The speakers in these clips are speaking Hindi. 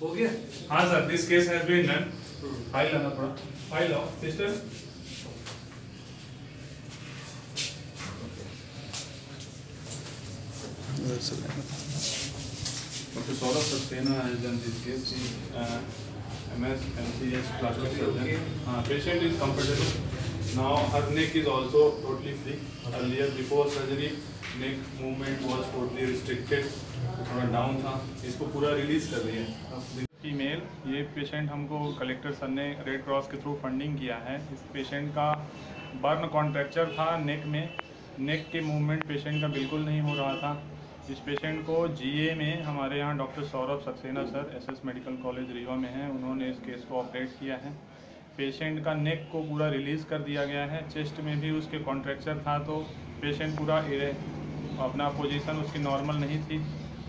हो गया? हाँ sir, this case has been done. File लाना थोड़ा, फाइल लाओ sister. Dr. Saurabh Saxena has done this case. He MS MCS plastic surgeon. Patient is comfortable. Now her neck is also totally free. Earlier before surgery neck movement was totally restricted. थोड़ा डाउन था, इसको पूरा रिलीज कर दिया। फीमेल, ये पेशेंट हमको कलेक्टर सर ने रेड क्रॉस के थ्रू फंडिंग किया है। इस पेशेंट का बर्न कॉन्ट्रैक्चर था नेक में, नेक के मूवमेंट पेशेंट का बिल्कुल नहीं हो रहा था। इस पेशेंट को जीए में हमारे यहाँ doctor Saurabh Saxena sir SS medical college Rewa में हैं, उन्होंने इस केस को ऑपरेट किया है। पेशेंट का नेक को पूरा रिलीज़ कर दिया गया है। चेस्ट में भी उसके कॉन्ट्रैक्चर था, तो पेशेंट पूरा अपना पोजीशन उसकी नॉर्मल नहीं थी,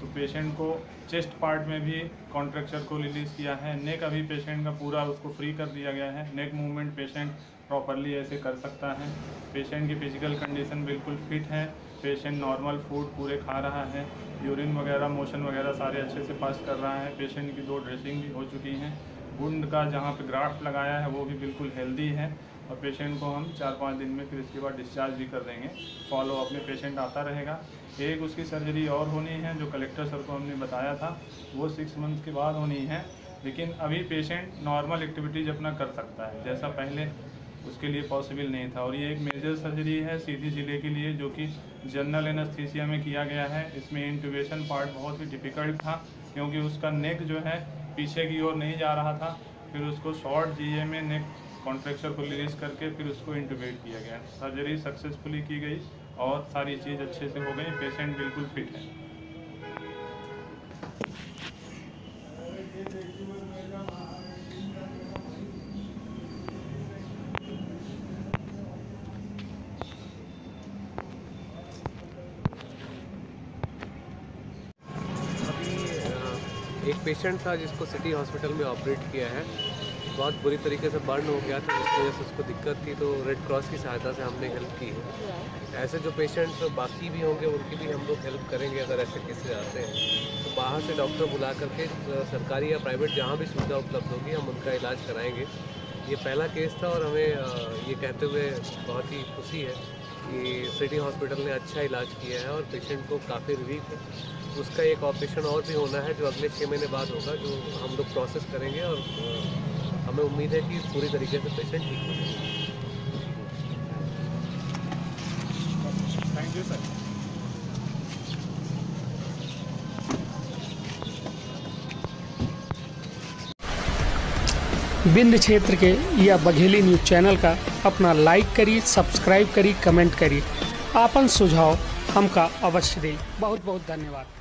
तो पेशेंट को चेस्ट पार्ट में भी कॉन्ट्रैक्चर को रिलीज़ किया है। नेक अभी पेशेंट का पूरा उसको फ्री कर दिया गया है। नेक मूवमेंट पेशेंट प्रॉपरली ऐसे कर सकता है। पेशेंट की फिजिकल कंडीशन बिल्कुल फिट है। पेशेंट नॉर्मल फूड पूरे खा रहा है, यूरिन वगैरह मोशन वगैरह सारे अच्छे से पास कर रहा है। पेशेंट की 2 ड्रेसिंग भी हो चुकी हैं। वुंड का जहाँ पे ग्राफ्ट लगाया है वो भी बिल्कुल हेल्दी है, और पेशेंट को हम 4-5 दिन में फिर इसके बाद डिस्चार्ज भी कर देंगे। फॉलो अप में पेशेंट आता रहेगा। एक उसकी सर्जरी और होनी है जो कलेक्टर सर को हमने बताया था, वो 6 मंथ के बाद होनी है। लेकिन अभी पेशेंट नॉर्मल एक्टिविटीज़ अपना कर सकता है जैसा पहले उसके लिए पॉसिबल नहीं था। और ये एक मेजर सर्जरी है सीधी जिले के लिए, जो कि जनरल एनेस्थीसिया में किया गया है। इसमें इंट्यूबेशन पार्ट बहुत ही डिफ़िकल्ट था, क्योंकि उसका नेक जो है पीछे की ओर नहीं जा रहा था। फिर उसको शॉर्ट जीए में नेक कॉन्ट्रैक्चर को रिलीज़ करके फिर उसको इंट्यूबेट किया गया। सर्जरी सक्सेसफुली की गई और सारी चीज़ अच्छे से हो गई। पेशेंट बिल्कुल फिट है। एक पेशेंट था जिसको सिटी हॉस्पिटल में ऑपरेट किया है। बहुत बुरी तरीके से बर्न हो गया था, जिसकी वजह से उसको दिक्कत थी, तो रेड क्रॉस की सहायता से हमने हेल्प की है। ऐसे जो पेशेंट्स बाकी भी होंगे उनकी भी हम लोग हेल्प करेंगे अगर ऐसे केसेस आते हैं। तो बाहर से डॉक्टर बुला करके सरकारी या प्राइवेट जहाँ भी सुविधा उपलब्ध होगी हम उनका इलाज कराएँगे। ये पहला केस था और हमें ये कहते हुए बहुत ही खुशी है कि सिटी हॉस्पिटल ने अच्छा इलाज किया है और पेशेंट को काफ़ी रिलीफ है। उसका एक ऑपरेशन और भी होना है जो अगले 6 महीने बाद होगा, जो हम लोग प्रोसेस करेंगे, और हमें उम्मीद है कि पूरी तरीके से पेशेंट ठीक हो जाएगा। Thank you sir. विंध्य क्षेत्र के या बघेली न्यूज चैनल का अपना लाइक करिए, सब्सक्राइब करिए, कमेंट करिए। आपन सुझाव हमका अवश्य दें। बहुत बहुत धन्यवाद।